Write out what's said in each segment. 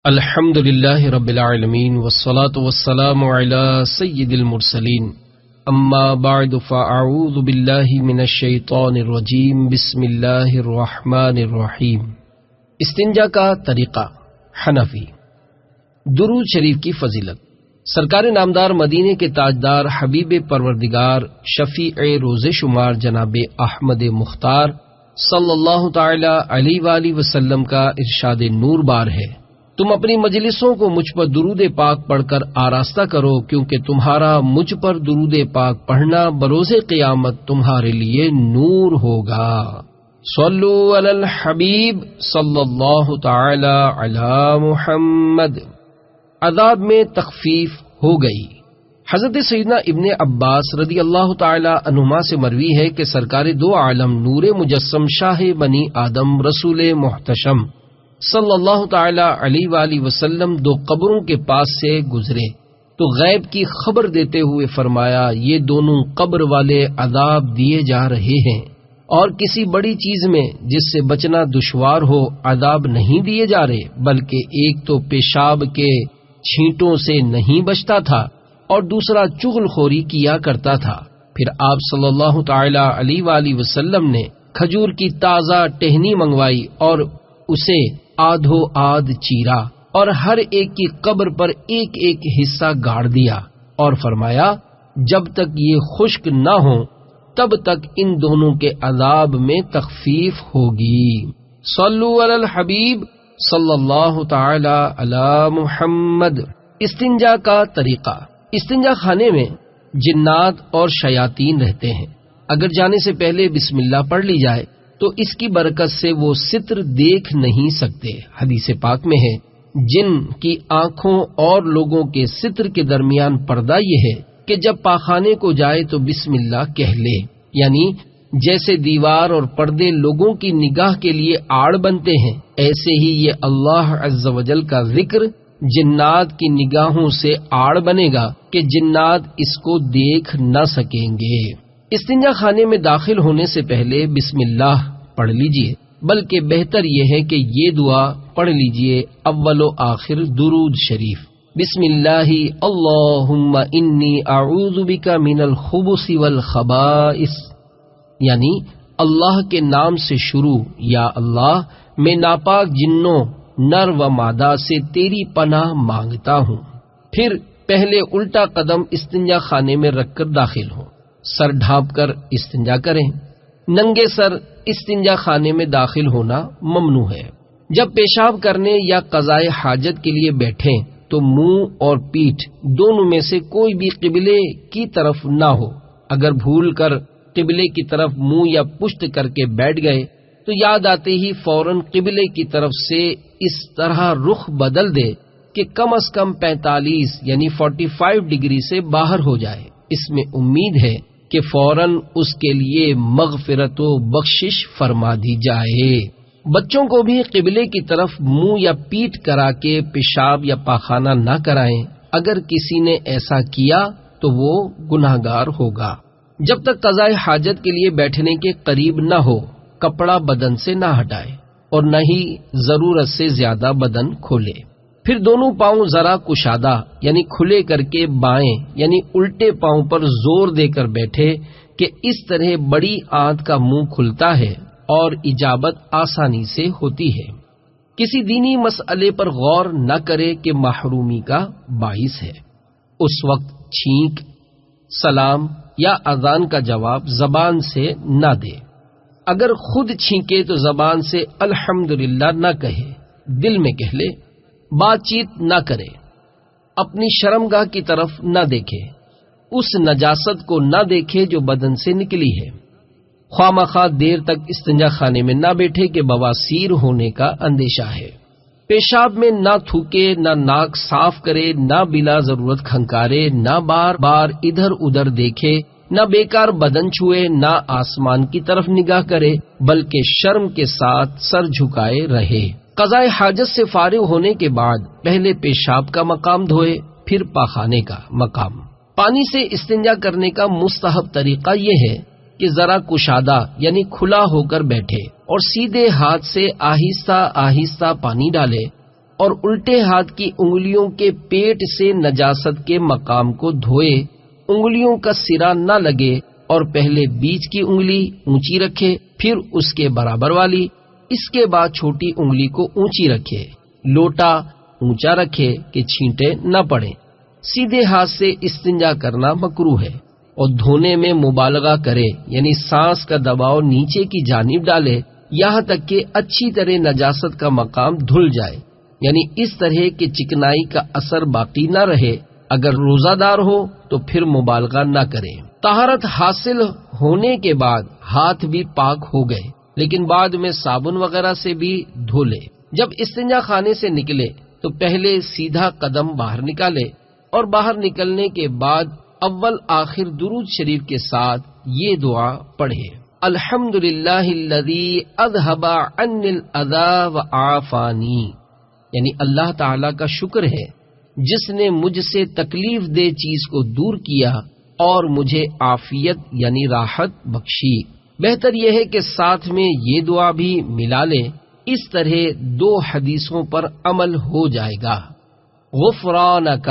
الحمد للہ رب العالمین والصلاة والسلام علی سید المرسلین اما بعد فاعوذ باللہ من الشیطان الرجیم بسم اللہ الرحمن الرحیم۔ استنجا کا طریقہ حنفی۔ درود شریف کی فضیلت۔ سرکار نامدار مدینے کے تاجدار حبیب پروردگار شفیع روز شمار جناب احمد مختار صلی اللہ تعالی علیہ وآلہ وسلم کا ارشاد نور بار ہے، تم اپنی مجلسوں کو مجھ پر درود پاک پڑھ کر آراستہ کرو، کیونکہ تمہارا مجھ پر درود پاک پڑھنا بروز قیامت تمہارے لیے نور ہوگا۔ صلو علی الحبیب صلی اللہ تعالی علی محمد۔ عذاب میں تخفیف ہو گئی۔ حضرت سیدنا ابن عباس رضی اللہ تعالی عنہما سے مروی ہے کہ سرکار دو عالم نور مجسم شاہ بنی آدم رسول محتشم صلی اللہ تعالی علیہ وآلہ وسلم دو قبروں کے پاس سے گزرے تو غیب کی خبر دیتے ہوئے فرمایا، یہ دونوں قبر والے عذاب دیے جا رہے ہیں، اور کسی بڑی چیز میں جس سے بچنا دشوار ہو عذاب نہیں دیے جا رہے، بلکہ ایک تو پیشاب کے چھینٹوں سے نہیں بچتا تھا اور دوسرا چغل خوری کیا کرتا تھا۔ پھر آپ صلی اللہ تعالی علیہ وآلہ وسلم نے کھجور کی تازہ ٹہنی منگوائی اور اسے آدھو آدھ چیرا اور ہر ایک کی قبر پر ایک ایک حصہ گاڑ دیا اور فرمایا، جب تک یہ خشک نہ ہو تب تک ان دونوں کے عذاب میں تخفیف ہوگی۔ صلو علی الحبیب صلی اللہ تعالی علی محمد۔ استنجا کا طریقہ۔ استنجا خانے میں جنات اور شیاطین رہتے ہیں، اگر جانے سے پہلے بسم اللہ پڑھ لی جائے تو اس کی برکت سے وہ ستر دیکھ نہیں سکتے۔ حدیث پاک میں ہے، جن کی آنکھوں اور لوگوں کے ستر کے درمیان پردہ یہ ہے کہ جب پاخانے کو جائے تو بسم اللہ کہہ لے، یعنی جیسے دیوار اور پردے لوگوں کی نگاہ کے لیے آڑ بنتے ہیں، ایسے ہی یہ اللہ عز و جل کا ذکر جنات کی نگاہوں سے آڑ بنے گا کہ جنات اس کو دیکھ نہ سکیں گے۔ استنجا خانے میں داخل ہونے سے پہلے بسم اللہ پڑھ لیجئے، بلکہ بہتر یہ ہے کہ یہ دعا پڑھ لیجئے اول و آخر درود شریف۔ بسم اللہ اللہم انی اعوذ بک من الخبث والخبائث، یعنی اللہ کے نام سے شروع، یا اللہ میں ناپاک جنوں نر و مادہ سے تیری پناہ مانگتا ہوں۔ پھر پہلے الٹا قدم استنجا خانے میں رکھ کر داخل ہوں، سر ڈھانپ کر استنجا کریں۔ ننگے سر استنجا خانے میں داخل ہونا ممنوع ہے۔ جب پیشاب کرنے یا قضائے حاجت کے لیے بیٹھیں تو منہ اور پیٹھ دونوں میں سے کوئی بھی قبلے کی طرف نہ ہو۔ اگر بھول کر قبلے کی طرف منہ یا پشت کر کے بیٹھ گئے تو یاد آتے ہی فوراً قبلے کی طرف سے اس طرح رخ بدل دے کہ کم از کم 45 یعنی 45 ڈگری سے باہر ہو جائے۔ اس میں امید ہے کہ فوراً اس کے لیے مغفرت و بخشش فرما دی جائے۔ بچوں کو بھی قبلے کی طرف منہ یا پیٹھ کرا کے پیشاب یا پاخانہ نہ کرائیں، اگر کسی نے ایسا کیا تو وہ گناہگار ہوگا۔ جب تک قضائے حاجت کے لیے بیٹھنے کے قریب نہ ہو کپڑا بدن سے نہ ہٹائے اور نہ ہی ضرورت سے زیادہ بدن کھولے۔ پھر دونوں پاؤں ذرا کشادہ یعنی کھلے کر کے بائیں یعنی الٹے پاؤں پر زور دے کر بیٹھے کہ اس طرح بڑی آنت کا منہ کھلتا ہے اور اجابت آسانی سے ہوتی ہے۔ کسی دینی مسئلے پر غور نہ کرے کہ محرومی کا باعث ہے، اس وقت چھینک، سلام یا اذان کا جواب زبان سے نہ دے۔ اگر خود چھینکے تو زبان سے الحمدللہ نہ کہے، دل میں کہہ لے۔ بات چیت نہ کرے، اپنی شرمگاہ کی طرف نہ دیکھے، اس نجاست کو نہ دیکھے جو بدن سے نکلی ہے۔ خواہ مخواہ دیر تک استنجا خانے میں نہ بیٹھے کہ بواسیر ہونے کا اندیشہ ہے۔ پیشاب میں نہ تھوکے، نہ ناک صاف کرے، نہ بلا ضرورت کھنکارے، نہ بار بار ادھر ادھر دیکھے، نہ بیکار بدن چھوئے، نہ آسمان کی طرف نگاہ کرے، بلکہ شرم کے ساتھ سر جھکائے رہے۔ قضائے حاجت سے فارغ ہونے کے بعد پہلے پیشاب کا مقام دھوئے، پھر پاخانے کا مقام۔ پانی سے استنجا کرنے کا مستحب طریقہ یہ ہے کہ ذرا کشادہ یعنی کھلا ہو کر بیٹھے اور سیدھے ہاتھ سے آہستہ آہستہ پانی ڈالے اور الٹے ہاتھ کی انگلیوں کے پیٹ سے نجاست کے مقام کو دھوئے، انگلیوں کا سرا نہ لگے، اور پہلے بیچ کی انگلی اونچی رکھے، پھر اس کے برابر والی، اس کے بعد چھوٹی انگلی کو اونچی رکھے، لوٹا اونچا رکھے کہ چھینٹے نہ پڑیں۔ سیدھے ہاتھ سے استنجا کرنا مکروہ ہے، اور دھونے میں مبالغہ کرے، یعنی سانس کا دباؤ نیچے کی جانب ڈالے یہاں تک کہ اچھی طرح نجاست کا مقام دھل جائے، یعنی اس طرح کہ چکنائی کا اثر باقی نہ رہے۔ اگر روزہ دار ہو تو پھر مبالغہ نہ کرے۔ طہارت حاصل ہونے کے بعد ہاتھ بھی پاک ہو گئے، لیکن بعد میں صابن وغیرہ سے بھی دھو لے۔ جب استنجا خانے سے نکلے تو پہلے سیدھا قدم باہر نکالے، اور باہر نکلنے کے بعد اول آخر درود شریف کے ساتھ یہ دعا پڑھے: الحمدللہ الذی اذھب عنی الاذی وعافانی، یعنی اللہ تعالی کا شکر ہے جس نے مجھ سے تکلیف دہ چیز کو دور کیا اور مجھے عافیت یعنی راحت بخشی۔ بہتر یہ ہے کہ ساتھ میں یہ دعا بھی ملا لیں، اس طرح دو حدیثوں پر عمل ہو جائے گا۔ غفرانک،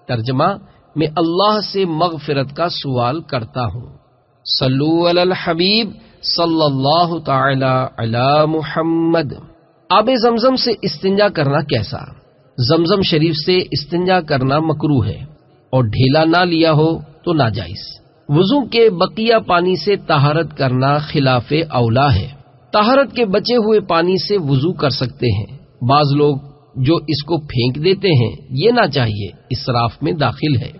ترجمہ: میں اللہ سے مغفرت کا سوال کرتا ہوں۔ صلو علی الحبیب صلی اللہ تعالی علی محمد۔ آب زمزم سے استنجا کرنا کیسا؟ زمزم شریف سے استنجا کرنا مکروہ ہے، اور ڈھیلا نہ لیا ہو تو ناجائز۔ وضو کے بقیہ پانی سے طہارت کرنا خلاف اولا ہے۔ طہارت کے بچے ہوئے پانی سے وضو کر سکتے ہیں۔ بعض لوگ جو اس کو پھینک دیتے ہیں، یہ نہ چاہیے، اسراف میں داخل ہے۔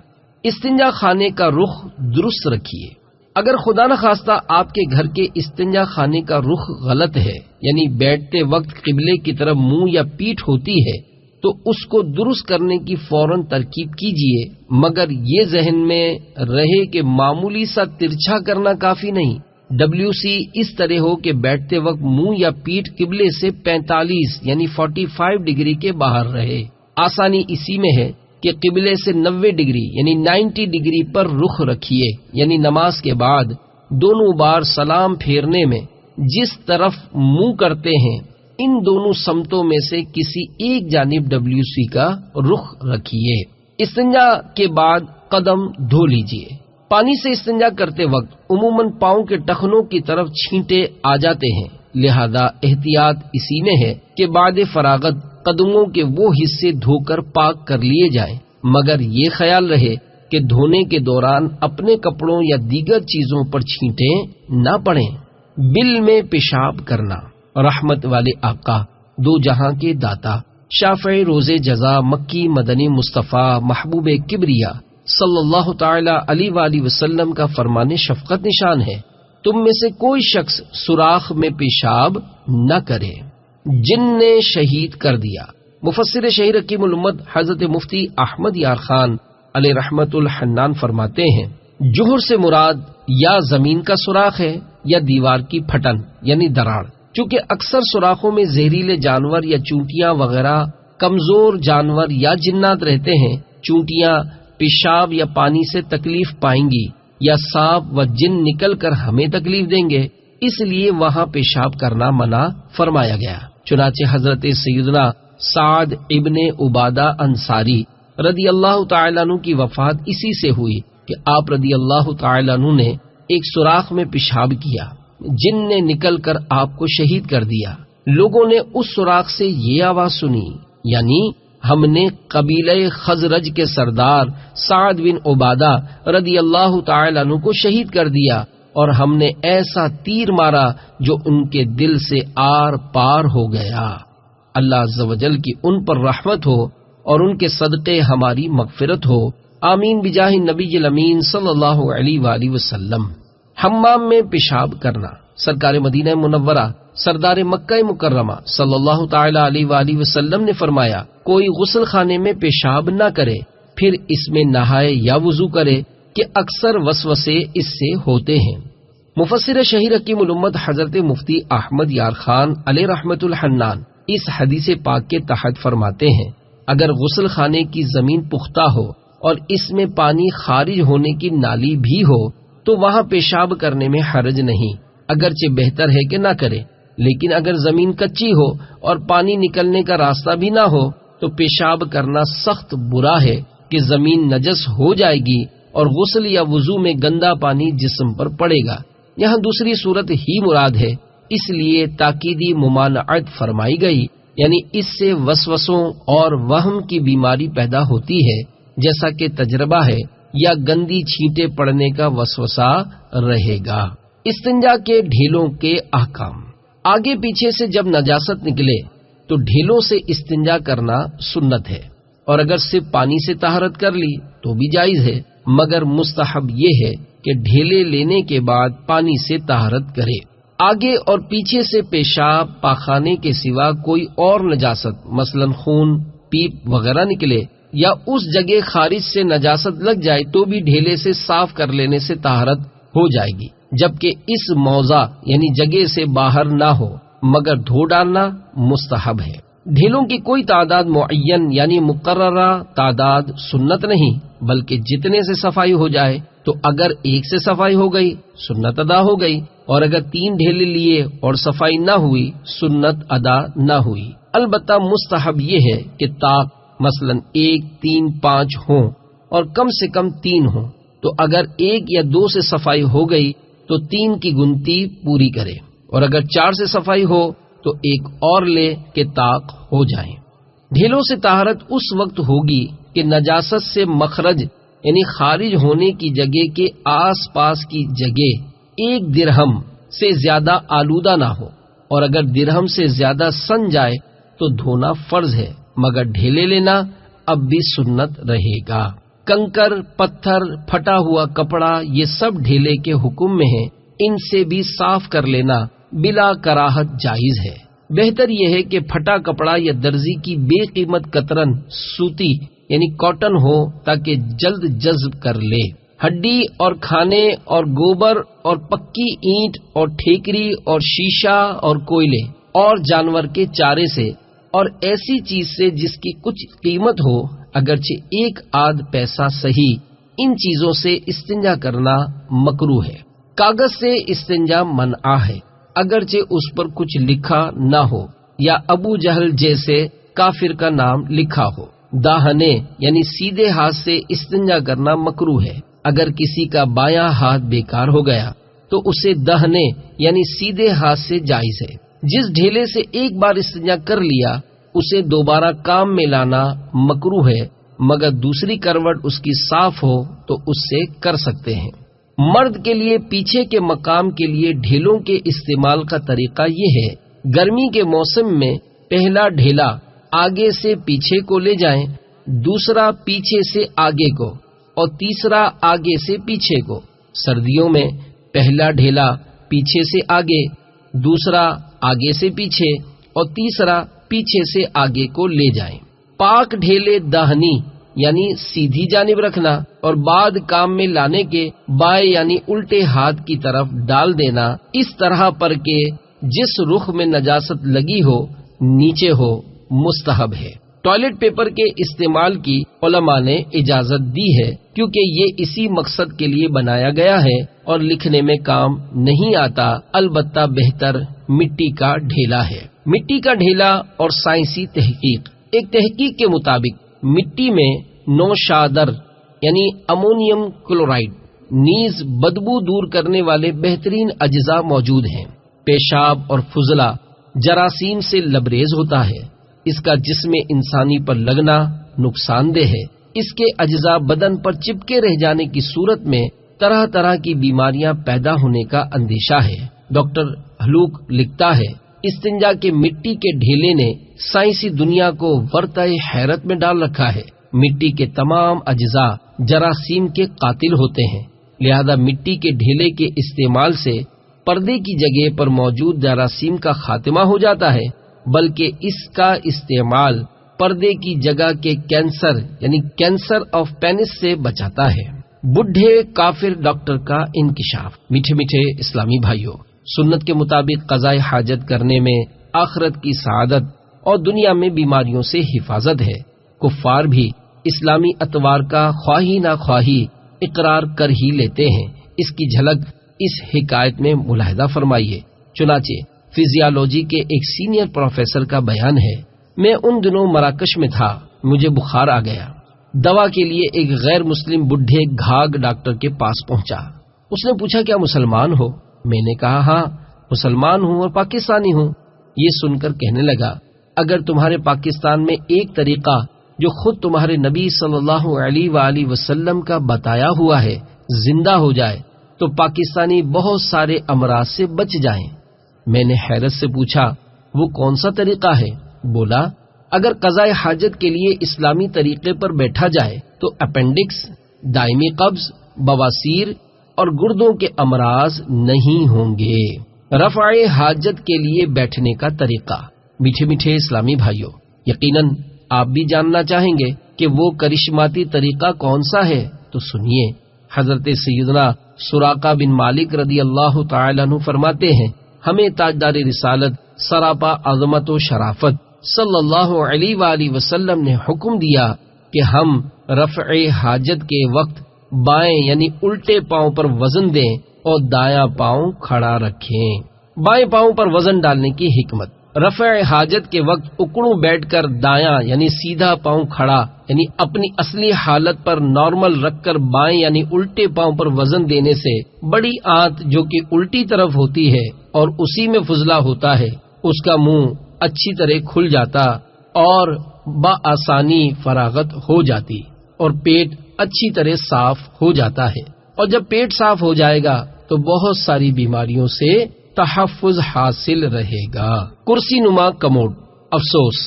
استنجا خانے کا رخ درست رکھیے۔ اگر خدا نخواستہ آپ کے گھر کے استنجا خانے کا رخ غلط ہے، یعنی بیٹھتے وقت قبلے کی طرف منہ یا پیٹھ ہوتی ہے، تو اس کو درست کرنے کی فوراً ترکیب کیجیے، مگر یہ ذہن میں رہے کہ معمولی سا ترچھا کرنا کافی نہیں۔ WC اس طرح ہو کہ بیٹھتے وقت منہ یا پیٹھ قبلے سے 45 یعنی 45 ڈگری کے باہر رہے۔ آسانی اسی میں ہے کہ قبلے سے 90 ڈگری یعنی 90 ڈگری پر رخ رکھیے، یعنی نماز کے بعد دونوں بار سلام پھیرنے میں جس طرف منہ کرتے ہیں، ان دونوں سمتوں میں سے کسی ایک جانب WC کا رخ رکھیے۔ استنجا کے بعد قدم دھو لیجیے۔ پانی سے استنجا کرتے وقت عموماً پاؤں کے ٹخنوں کی طرف چھینٹے آ جاتے ہیں، لہذا احتیاط اسی میں ہے کہ بعد فراغت قدموں کے وہ حصے دھو کر پاک کر لیے جائیں، مگر یہ خیال رہے کہ دھونے کے دوران اپنے کپڑوں یا دیگر چیزوں پر چھینٹے نہ پڑیں۔ بل میں پیشاب کرنا۔ رحمت والے آقا، دو جہاں کے داتا، شافع روز جزا، مکی مدنی مصطفیٰ، محبوب کبریا صلی اللہ تعالی علیہ وآلہ وسلم کا فرمان شفقت نشان ہے: تم میں سے کوئی شخص سوراخ میں پیشاب نہ کرے۔ جن نے شہید کر دیا۔ مفسر شہیر حکیم الامت حضرت مفتی احمد یار خان علیہ رحمت الحنان فرماتے ہیں: جوہر سے مراد یا زمین کا سوراخ ہے یا دیوار کی پھٹن یعنی دراڑ۔ چونکہ اکثر سوراخوں میں زہریلے جانور یا چونٹیاں وغیرہ کمزور جانور یا جنات رہتے ہیں، چونٹیاں پیشاب یا پانی سے تکلیف پائیں گی یا سانپ و جن نکل کر ہمیں تکلیف دیں گے، اس لیے وہاں پیشاب کرنا منع فرمایا گیا۔ چنانچہ حضرت سیدنا سعد ابن عبادہ انصاری رضی اللہ تعالیٰ عنہ کی وفات اسی سے ہوئی کہ آپ رضی اللہ تعالیٰ عنہ نے ایک سوراخ میں پیشاب کیا، جن نے نکل کر آپ کو شہید کر دیا۔ لوگوں نے اس سوراخ سے یہ آواز سنی، یعنی ہم نے قبیلہ خزرج کے سردار سعد بن عبادہ رضی اللہ تعالیٰ عنہ کو شہید کر دیا، اور ہم نے ایسا تیر مارا جو ان کے دل سے آر پار ہو گیا۔ اللہ عز و جل کی ان پر رحمت ہو اور ان کے صدقے ہماری مغفرت ہو، آمین بجاہ نبی الامین صلی اللہ علیہ وآلہ وسلم۔ حمام میں پیشاب کرنا۔ سرکار مدینہ منورہ سردار مکہ مکرمہ صلی اللہ تعالی علیہ وآلہ وسلم نے فرمایا: کوئی غسل خانے میں پیشاب نہ کرے، پھر اس میں نہائے یا وضو کرے کہ اکثر وسوسے اس سے ہوتے ہیں۔ مفسر شہیر حکیم الامت حضرت مفتی احمد یار خان علیہ رحمت الحنان اس حدیث پاک کے تحت فرماتے ہیں: اگر غسل خانے کی زمین پختہ ہو اور اس میں پانی خارج ہونے کی نالی بھی ہو تو وہاں پیشاب کرنے میں حرج نہیں، اگرچہ بہتر ہے کہ نہ کرے، لیکن اگر زمین کچی ہو اور پانی نکلنے کا راستہ بھی نہ ہو تو پیشاب کرنا سخت برا ہے کہ زمین نجس ہو جائے گی اور غسل یا وضو میں گندا پانی جسم پر پڑے گا۔ یہاں دوسری صورت ہی مراد ہے، اس لیے تاکیدی ممانعت فرمائی گئی، یعنی اس سے وسوسوں اور وہم کی بیماری پیدا ہوتی ہے، جیسا کہ تجربہ ہے، یا گندی چھینٹیں پڑنے کا وسوسہ رہے گا۔ استنجا کے ڈھیلوں کے احکام۔ آگے پیچھے سے جب نجاست نکلے تو ڈھیلوں سے استنجا کرنا سنت ہے، اور اگر صرف پانی سے طہارت کر لی تو بھی جائز ہے، مگر مستحب یہ ہے کہ ڈھیلے لینے کے بعد پانی سے طہارت کرے۔ آگے اور پیچھے سے پیشاب پاخانے کے سوا کوئی اور نجاست مثلا خون، پیپ وغیرہ نکلے یا اس جگہ خارج سے نجاست لگ جائے تو بھی ڈھیلے سے صاف کر لینے سے طہارت ہو جائے گی، جبکہ اس موضع یعنی جگہ سے باہر نہ ہو، مگر دھو ڈالنا مستحب ہے۔ ڈھیلوں کی کوئی تعداد معین یعنی مقررہ تعداد سنت نہیں، بلکہ جتنے سے صفائی ہو جائے، تو اگر ایک سے صفائی ہو گئی سنت ادا ہو گئی، اور اگر 3 ڈھیلے لیے اور صفائی نہ ہوئی سنت ادا نہ ہوئی۔ البتہ مستحب یہ ہے کہ طاق مثلا 1، 3، 5 ہوں اور کم سے کم 3 ہوں، تو اگر 1 یا 2 سے صفائی ہو گئی تو 3 کی گنتی پوری کرے، اور اگر 4 سے صفائی ہو تو 1 اور لے کہ طاق ہو جائیں۔ ڈھیلوں سے طہارت اس وقت ہوگی کہ نجاست سے مخرج یعنی خارج ہونے کی جگہ کے آس پاس کی جگہ 1 درہم سے زیادہ آلودہ نہ ہو، اور اگر درہم سے زیادہ سن جائے تو دھونا فرض ہے، مگر ڈھیلے لینا اب بھی سنت رہے گا۔ کنکر، پتھر، پھٹا ہوا کپڑا یہ سب ڈھیلے کے حکم میں ہیں، ان سے بھی صاف کر لینا بلا کراہت جائز ہے۔ بہتر یہ ہے کہ پھٹا کپڑا یا درزی کی بے قیمت کترن سوتی یعنی کاٹن ہو تاکہ جلد جذب کر لے۔ ہڈی اور کھانے اور گوبر اور پکی اینٹ اور ٹھیکری اور شیشہ اور کوئلے اور جانور کے چارے سے اور ایسی چیز سے جس کی کچھ قیمت ہو، اگرچہ 1 آدھ پیسہ صحیح، ان چیزوں سے استنجا کرنا مکروہ ہے۔ کاغذ سے استنجا منع ہے، اگرچہ اس پر کچھ لکھا نہ ہو یا ابو جہل جیسے کافر کا نام لکھا ہو۔ داہنے یعنی سیدھے ہاتھ سے استنجا کرنا مکروہ ہے۔ اگر کسی کا بایاں ہاتھ بیکار ہو گیا تو اسے دہنے یعنی سیدھے ہاتھ سے جائز ہے۔ جس ڈھیلے سے 1 بار استنجا کر لیا اسے دوبارہ کام میں لانا مکروہ ہے، مگر دوسری کروٹ اس کی صاف ہو تو اس سے کر سکتے ہیں۔ مرد کے لیے پیچھے کے مقام کے لیے ڈھیلوں کے استعمال کا طریقہ یہ ہے، گرمی کے موسم میں پہلا ڈھیلا آگے سے پیچھے کو لے جائیں، دوسرا پیچھے سے آگے کو اور تیسرا آگے سے پیچھے کو۔ سردیوں میں پہلا ڈھیلا پیچھے سے آگے، دوسرا آگے سے پیچھے اور تیسرا پیچھے سے آگے کو لے جائیں۔ پاک ڈھیلے داہنی یعنی سیدھی جانب رکھنا اور بعد کام میں لانے کے بائیں یعنی الٹے ہاتھ کی طرف ڈال دینا، اس طرح پر کہ جس رخ میں نجاست لگی ہو نیچے ہو، مستحب ہے۔ ٹوائلٹ پیپر کے استعمال کی علماء نے اجازت دی ہے، کیونکہ یہ اسی مقصد کے لیے بنایا گیا ہے اور لکھنے میں کام نہیں آتا۔ البتہ بہتر مٹی کا ڈھیلا ہے۔ مٹی کا ڈھیلا اور سائنسی تحقیق۔ ایک تحقیق کے مطابق مٹی میں نوشادر یعنی امونیم کلورائڈ نیز بدبو دور کرنے والے بہترین اجزاء موجود ہیں۔ پیشاب اور فضلہ جراثیم سے لبریز ہوتا ہے، اس کا جسم انسانی پر لگنا نقصان دہ ہے۔ اس کے اجزاء بدن پر چپکے رہ جانے کی صورت میں طرح طرح کی بیماریاں پیدا ہونے کا اندیشہ ہے۔ ڈاکٹر ہلوک لکھتا ہے، استنجا کے مٹی کے ڈھیلے نے سائنسی دنیا کو ورطۂ حیرت میں ڈال رکھا ہے۔ مٹی کے تمام اجزاء جراثیم کے قاتل ہوتے ہیں، لہذا مٹی کے ڈھیلے کے استعمال سے پردے کی جگہ پر موجود جراثیم کا خاتمہ ہو جاتا ہے، بلکہ اس کا استعمال پردے کی جگہ کے کینسر یعنی کینسر آف پینس سے بچاتا ہے۔ بڈھے کافر ڈاکٹر کا انکشاف۔ میٹھے میٹھے اسلامی بھائیوں، سنت کے مطابق قضاء حاجت کرنے میں آخرت کی سعادت اور دنیا میں بیماریوں سے حفاظت ہے۔ کفار بھی اسلامی اتوار کا خواہی نہ خواہی اقرار کر ہی لیتے ہیں۔ اس کی جھلک اس حکایت میں ملاحظہ فرمائیے۔ چنانچہ فزیالوجی کے ایک سینئر پروفیسر کا بیان ہے، میں ان دنوں مراکش میں تھا، مجھے بخار آ گیا۔ دوا کے لیے ایک غیر مسلم بڈھے گھاگ ڈاکٹر کے پاس پہنچا۔ اس نے پوچھا کیا مسلمان ہو؟ میں نے کہا ہاں مسلمان ہوں اور پاکستانی ہوں۔ یہ سن کر کہنے لگا اگر تمہارے پاکستان میں ایک طریقہ جو خود تمہارے نبی صلی اللہ علیہ وآلہ وسلم کا بتایا ہوا ہے زندہ ہو جائے تو پاکستانی بہت سارے امراض سے بچ جائیں۔ میں نے حیرت سے پوچھا وہ کون سا طریقہ ہے؟ بولا اگر قضاء حاجت کے لیے اسلامی طریقے پر بیٹھا جائے تو اپینڈکس، دائمی قبض، بواسیر اور گردوں کے امراض نہیں ہوں گے۔ رفع حاجت کے لیے بیٹھنے کا طریقہ۔ میٹھے میٹھے اسلامی بھائیوں، یقیناً آپ بھی جاننا چاہیں گے کہ وہ کرشماتی طریقہ کون سا ہے، تو سنیے۔ حضرت سیدنا سراقہ بن مالک رضی اللہ تعالیٰ عنہ فرماتے ہیں ہمیں تاجدار رسالت سراپا عظمت و شرافت صلی اللہ علیہ وآلہ وسلم نے حکم دیا کہ ہم رفع حاجت کے وقت بائیں یعنی الٹے پاؤں پر وزن دیں اور دایاں پاؤں کھڑا رکھیں۔ بائیں پاؤں پر وزن ڈالنے کی حکمت۔ رفع حاجت کے وقت اکڑوں بیٹھ کر دایاں یعنی سیدھا پاؤں کھڑا یعنی اپنی اصلی حالت پر نارمل رکھ کر بائیں یعنی الٹے پاؤں پر وزن دینے سے بڑی آنت جو کہ الٹی طرف ہوتی ہے اور اسی میں فضلہ ہوتا ہے اس کا منہ اچھی طرح کھل جاتا اور بآسانی فراغت ہو جاتی اور پیٹ اچھی طرح صاف ہو جاتا ہے، اور جب پیٹ صاف ہو جائے گا تو بہت ساری بیماریوں سے تحفظ حاصل رہے گا۔ کرسی نما کموڈ۔ افسوس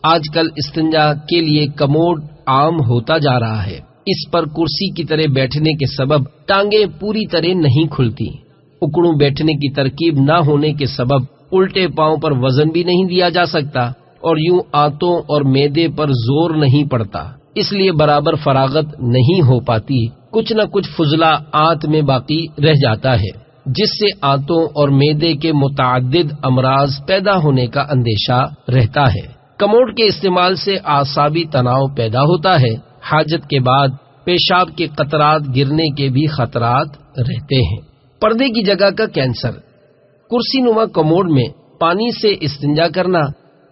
آج کل استنجا کے لیے کموڈ عام ہوتا جا رہا ہے۔ اس پر کرسی کی طرح بیٹھنے کے سبب ٹانگیں پوری طرح نہیں کھلتی، اکڑوں بیٹھنے کی ترکیب نہ ہونے کے سبب الٹے پاؤں پر وزن بھی نہیں دیا جا سکتا اور یوں آنتوں اور معدے پر زور نہیں پڑتا، اس لیے برابر فراغت نہیں ہو پاتی، کچھ نہ کچھ فضلہ آنت میں باقی رہ جاتا ہے جس سے آنتوں اور معدے کے متعدد امراض پیدا ہونے کا اندیشہ رہتا ہے۔ کموڈ کے استعمال سے اعصابی تناؤ پیدا ہوتا ہے، حاجت کے بعد پیشاب کے قطرات گرنے کے بھی خطرات رہتے ہیں۔ پردے کی جگہ کا کینسر۔ کرسی نما کموڈ میں پانی سے استنجا کرنا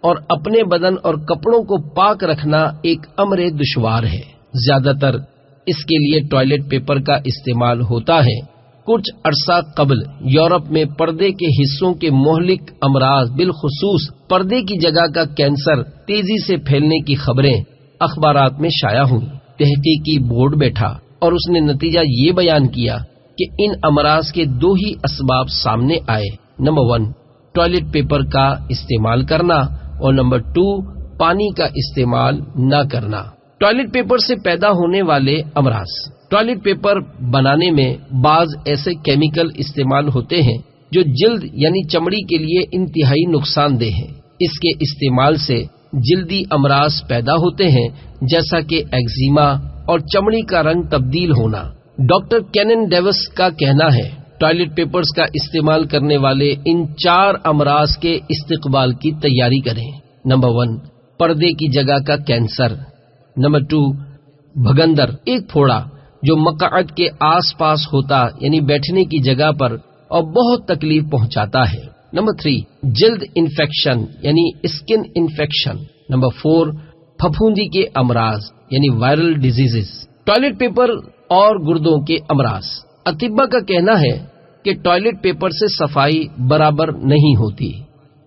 اور اپنے بدن اور کپڑوں کو پاک رکھنا ایک امر دشوار ہے۔ زیادہ تر اس کے لیے ٹوائلٹ پیپر کا استعمال ہوتا ہے۔ کچھ عرصہ قبل یورپ میں پردے کے حصوں کے مہلک امراض بالخصوص پردے کی جگہ کا کینسر تیزی سے پھیلنے کی خبریں اخبارات میں شائع ہوئی۔ تحقیقی بورڈ بیٹھا اور اس نے نتیجہ یہ بیان کیا کہ ان امراض کے دو ہی اسباب سامنے آئے۔ نمبر 1 ٹوائلٹ پیپر کا استعمال کرنا اور نمبر 2 پانی کا استعمال نہ کرنا۔ ٹوائلٹ پیپر سے پیدا ہونے والے امراض۔ ٹوائلٹ پیپر بنانے میں بعض ایسے کیمیکل استعمال ہوتے ہیں جو جلد یعنی چمڑی کے لیے انتہائی نقصان دہ ہیں۔ اس کے استعمال سے جلدی امراض پیدا ہوتے ہیں جیسا کہ ایگزیما اور چمڑی کا رنگ تبدیل ہونا۔ ڈاکٹر کینن ڈیوس کا کہنا ہے ٹوائلٹ پیپرز کا استعمال کرنے والے ان 4 امراض کے استقبال کی تیاری کریں۔ نمبر 1 پردے کی جگہ کا کینسر۔ نمبر 2 بھگندر، ایک پھوڑا جو مقعد کے آس پاس ہوتا یعنی بیٹھنے کی جگہ پر اور بہت تکلیف پہنچاتا ہے۔ نمبر 3 جلد انفیکشن یعنی اسکن انفیکشن۔ نمبر 4 پھپھوندی کے امراض یعنی وائرل ڈیزیزز۔ ٹوائلٹ پیپر اور گردوں کے امراض۔ اطباء کا کہنا ہے کہ ٹوائلٹ پیپر سے صفائی برابر نہیں ہوتی،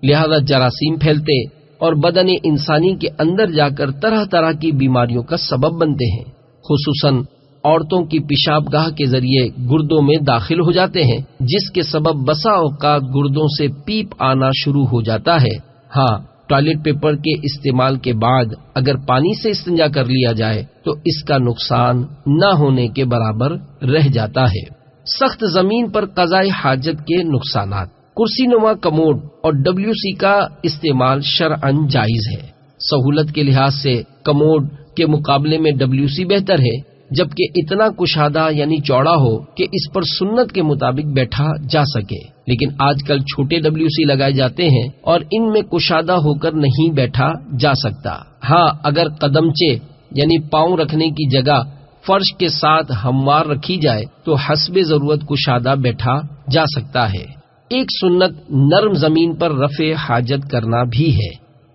لہذا جراثیم پھیلتے اور بدن انسانی کے اندر جا کر طرح طرح کی بیماریوں کا سبب بنتے ہیں، خصوصاً عورتوں کی پیشاب گاہ کے ذریعے گردوں میں داخل ہو جاتے ہیں، جس کے سبب بسا اوقات گردوں سے پیپ آنا شروع ہو جاتا ہے۔ ہاں، ٹوائلٹ پیپر کے استعمال کے بعد اگر پانی سے استنجا کر لیا جائے تو اس کا نقصان نہ ہونے کے برابر رہ جاتا ہے۔ سخت زمین پر قضاء حاجت کے نقصانات۔ کرسی نما کموڈ اور WC کا استعمال شرعاً جائز ہے۔ سہولت کے لحاظ سے کموڈ کے مقابلے میں WC بہتر ہے، جبکہ اتنا کشادہ یعنی چوڑا ہو کہ اس پر سنت کے مطابق بیٹھا جا سکے، لیکن آج کل چھوٹے WC لگائے جاتے ہیں اور ان میں کشادہ ہو کر نہیں بیٹھا جا سکتا۔ ہاں، اگر قدمچے یعنی پاؤں رکھنے کی جگہ فرش کے ساتھ ہموار رکھی جائے تو حسب ضرورت کشادہ بیٹھا جا سکتا ہے۔ ایک سنت نرم زمین پر رفع حاجت کرنا بھی ہے۔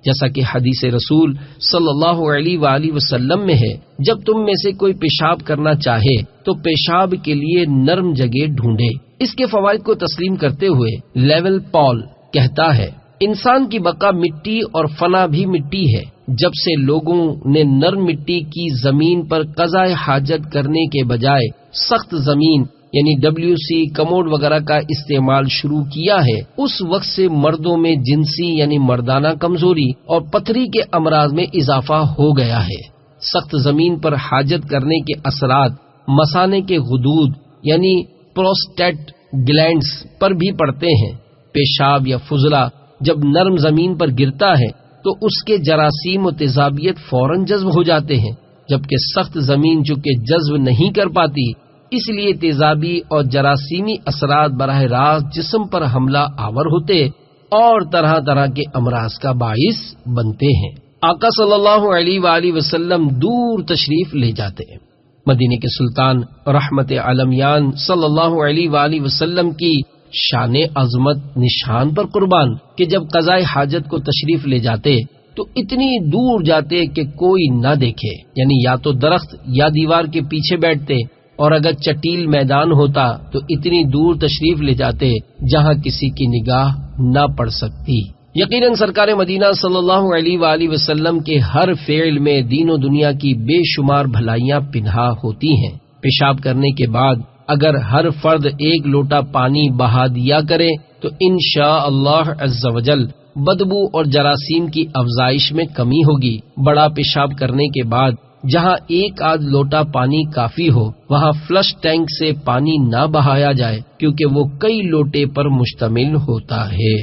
جیسا کہ حدیث رسول صلی اللہ علیہ وآلہ وسلم میں ہے، جب تم میں سے کوئی پیشاب کرنا چاہے تو پیشاب کے لیے نرم جگہ ڈھونڈے۔ اس کے فوائد کو تسلیم کرتے ہوئے لیول پال کہتا ہے، انسان کی بقا مٹی اور فنا بھی مٹی ہے۔ جب سے لوگوں نے نرم مٹی کی زمین پر قضاء حاجت کرنے کے بجائے سخت زمین یعنی WC کموڈ وغیرہ کا استعمال شروع کیا ہے، اس وقت سے مردوں میں جنسی یعنی مردانہ کمزوری اور پتھری کے امراض میں اضافہ ہو گیا ہے۔ سخت زمین پر حاجت کرنے کے اثرات مثانے کے غدود یعنی پروسٹیٹ گلینڈز پر بھی پڑتے ہیں۔ پیشاب یا فضلہ جب نرم زمین پر گرتا ہے تو اس کے جراثیم و تیزابیت فوراً جذب ہو جاتے ہیں، جبکہ سخت زمین چونکہ جذب نہیں کر پاتی، اس لیے تیزابی اور جراثیمی اثرات براہ راست جسم پر حملہ آور ہوتے اور طرح طرح کے امراض کا باعث بنتے ہیں۔ آقا صلی اللہ علیہ وآلہ وسلم دور تشریف لے جاتے ہیں۔ مدینے کے سلطان رحمت عالمیان صلی اللہ علیہ وآلہ وسلم کی شان عظمت نشان پر قربان کہ جب قضاء حاجت کو تشریف لے جاتے تو اتنی دور جاتے کہ کوئی نہ دیکھے، یعنی یا تو درخت یا دیوار کے پیچھے بیٹھتے، اور اگر چٹیل میدان ہوتا تو اتنی دور تشریف لے جاتے جہاں کسی کی نگاہ نہ پڑ سکتی۔ یقیناً سرکار مدینہ صلی اللہ علیہ وآلہ وسلم کے ہر فعل میں دین و دنیا کی بے شمار بھلائیاں پنہا ہوتی ہیں۔ پیشاب کرنے کے بعد اگر ہر فرد ایک لوٹا پانی بہا دیا کرے تو انشاءاللہ عز وجل بدبو اور جراثیم کی افزائش میں کمی ہوگی۔ بڑا پیشاب کرنے کے بعد جہاں ایک آدھ لوٹا پانی کافی ہو، وہاں فلش ٹینک سے پانی نہ بہایا جائے، کیونکہ وہ کئی لوٹے پر مشتمل ہوتا ہے۔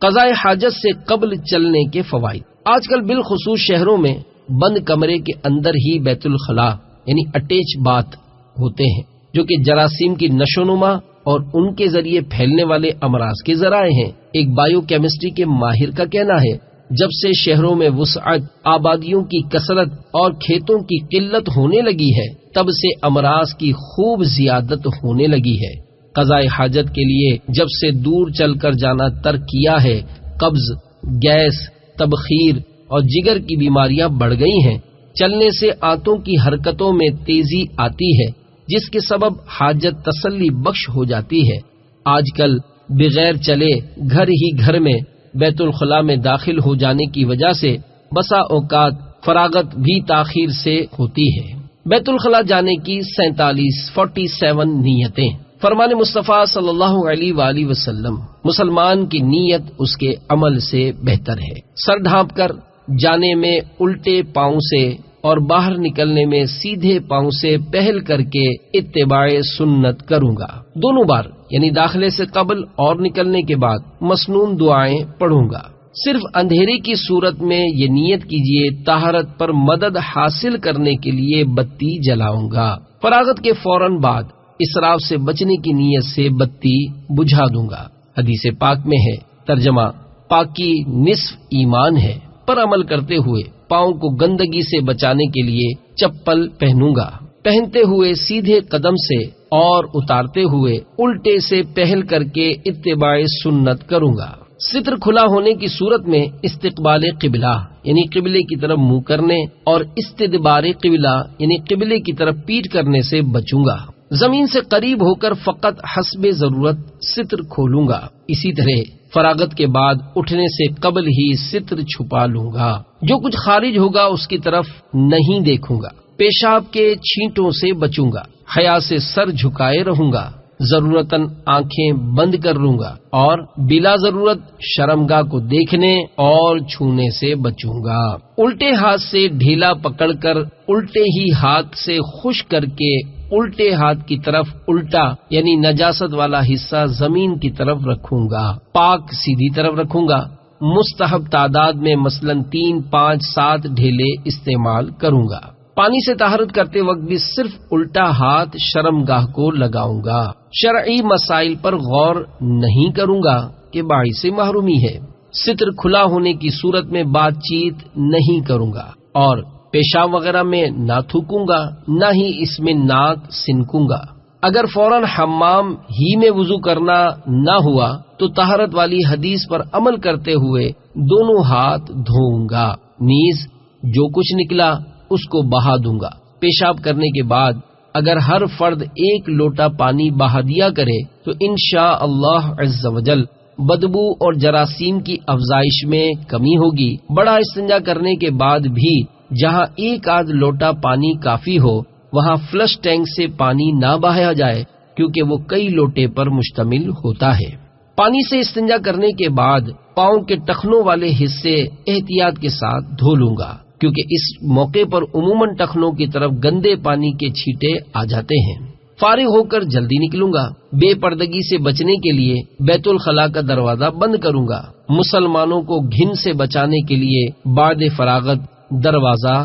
قضاء حاجت سے قبل چلنے کے فوائد۔ آج کل بالخصوص شہروں میں بند کمرے کے اندر ہی بیت الخلاء یعنی اٹیچ باتھ ہوتے ہیں، جو کہ جراثیم کی نشو و نما اور ان کے ذریعے پھیلنے والے امراض کے ذرائع ہیں۔ ایک بایو کیمسٹری کے ماہر کا کہنا ہے، جب سے شہروں میں وسعت، آبادیوں کی کثرت اور کھیتوں کی قلت ہونے لگی ہے، تب سے امراض کی خوب زیادت ہونے لگی ہے۔ قضاء حاجت کے لیے جب سے دور چل کر جانا ترک کیا ہے، قبض، گیس، تبخیر اور جگر کی بیماریاں بڑھ گئی ہیں۔ چلنے سے آنتوں کی حرکتوں میں تیزی آتی ہے، جس کے سبب حاجت تسلی بخش ہو جاتی ہے۔ آج کل بغیر چلے گھر ہی گھر میں بیت الخلاء میں داخل ہو جانے کی وجہ سے بسا اوقات فراغت بھی تاخیر سے ہوتی ہے۔ بیت الخلاء جانے کی 47 نیتیں۔ فرمان مصطفیٰ صلی اللہ علیہ وآلہ وسلم، مسلمان کی نیت اس کے عمل سے بہتر ہے۔ سر ڈھانپ کر جانے میں الٹے پاؤں سے اور باہر نکلنے میں سیدھے پاؤں سے پہل کر کے اتباع سنت کروں گا۔ دونوں بار یعنی داخلے سے قبل اور نکلنے کے بعد مسنون دعائیں پڑھوں گا۔ صرف اندھیرے کی صورت میں یہ نیت کیجیے، طہارت پر مدد حاصل کرنے کے لیے بتی جلاؤں گا۔ فراغت کے فوراً بعد اسراف سے بچنے کی نیت سے بتی بجھا دوں گا۔ حدیث پاک میں ہے، ترجمہ، پاکی نصف ایمان ہے، پر عمل کرتے ہوئے پاؤں کو گندگی سے بچانے کے لیے چپل پہنوں گا۔ پہنتے ہوئے سیدھے قدم سے اور اتارتے ہوئے الٹے سے پہل کر کے اتباع سنت کروں گا۔ ستر کھلا ہونے کی صورت میں استقبال قبلہ یعنی قبلے کی طرف منہ کرنے اور استدبار قبلہ یعنی قبلے کی طرف پیٹ کرنے سے بچوں گا۔ زمین سے قریب ہو کر فقط حسب ضرورت ستر کھولوں گا۔ اسی طرح فراغت کے بعد اٹھنے سے قبل ہی ستر چھپا لوں گا۔ جو کچھ خارج ہوگا اس کی طرف نہیں دیکھوں گا۔ پیشاب کے چھینٹوں سے بچوں گا۔ حیا سے سر جھکائے رہوں گا۔ ضرورتاً آنکھیں بند کر لوں گا اور بلا ضرورت شرمگاہ کو دیکھنے اور چھونے سے بچوں گا۔ الٹے ہاتھ سے ڈھیلا پکڑ کر الٹے ہی ہاتھ سے خشک کر کے الٹے ہاتھ کی طرف الٹا یعنی نجاست والا حصہ زمین کی طرف رکھوں گا۔ پاک سیدھی طرف رکھوں گا۔ مستحب تعداد میں مثلاً 3، 5، 7 ڈھیلے استعمال کروں گا۔ پانی سے طہارت کرتے وقت بھی صرف الٹا ہاتھ شرمگاہ کو لگاؤں گا۔ شرعی مسائل پر غور نہیں کروں گا کہ باعث محرومی ہے۔ ستر کھلا ہونے کی صورت میں بات چیت نہیں کروں گا اور پیشاب وغیرہ میں نہ تھوکوں گا، نہ ہی اس میں ناک سنکوں گا۔ اگر فوراً حمام ہی میں وضو کرنا نہ ہوا تو طہارت والی حدیث پر عمل کرتے ہوئے دونوں ہاتھ دھوؤں گا، نیز جو کچھ نکلا اس کو بہا دوں گا۔ پیشاب کرنے کے بعد اگر ہر فرد 1 لوٹا پانی بہا دیا کرے تو انشاءاللہ عز وجل بدبو اور جراثیم کی افزائش میں کمی ہوگی۔ بڑا استنجا کرنے کے بعد بھی جہاں 1 آدھ لوٹا پانی کافی ہو وہاں فلش ٹینک سے پانی نہ بہایا جائے، کیونکہ وہ کئی لوٹے پر مشتمل ہوتا ہے۔ پانی سے استنجا کرنے کے بعد پاؤں کے ٹخنوں والے حصے احتیاط کے ساتھ دھو لوں گا، کیونکہ اس موقع پر عموماً ٹخنوں کی طرف گندے پانی کے چھینٹے آ جاتے ہیں۔ فارغ ہو کر جلدی نکلوں گا۔ بے پردگی سے بچنے کے لیے بیت الخلاء کا دروازہ بند کروں گا۔ مسلمانوں کو گھن سے بچانے کے لیے بعد فراغت دروازہ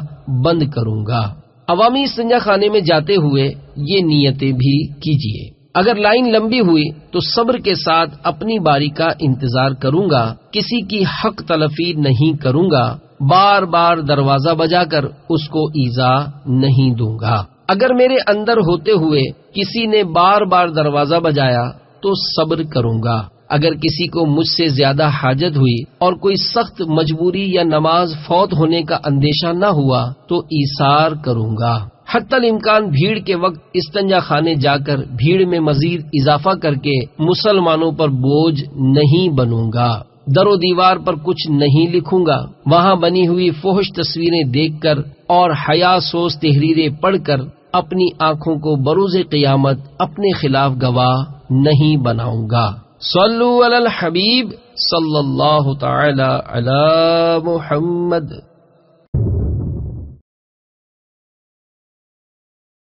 بند کروں گا۔ عوامی استنجا خانے میں جاتے ہوئے یہ نیتیں بھی کیجیے۔ اگر لائن لمبی ہوئی تو صبر کے ساتھ اپنی باری کا انتظار کروں گا، کسی کی حق تلفی نہیں کروں گا، بار بار دروازہ بجا کر اس کو ایذا نہیں دوں گا۔ اگر میرے اندر ہوتے ہوئے کسی نے بار بار دروازہ بجایا تو صبر کروں گا۔ اگر کسی کو مجھ سے زیادہ حاجت ہوئی اور کوئی سخت مجبوری یا نماز فوت ہونے کا اندیشہ نہ ہوا تو ایثار کروں گا۔ حتی الامکان بھیڑ کے وقت استنجا خانے جا کر بھیڑ میں مزید اضافہ کر کے مسلمانوں پر بوجھ نہیں بنوں گا۔ در و دیوار پر کچھ نہیں لکھوں گا۔ وہاں بنی ہوئی فحش تصویریں دیکھ کر اور حیا سوز تحریریں پڑھ کر اپنی آنکھوں کو بروز قیامت اپنے خلاف گواہ نہیں بناؤں گا۔ صلو علی الحبیب صلی اللہ تعالی علی محمد۔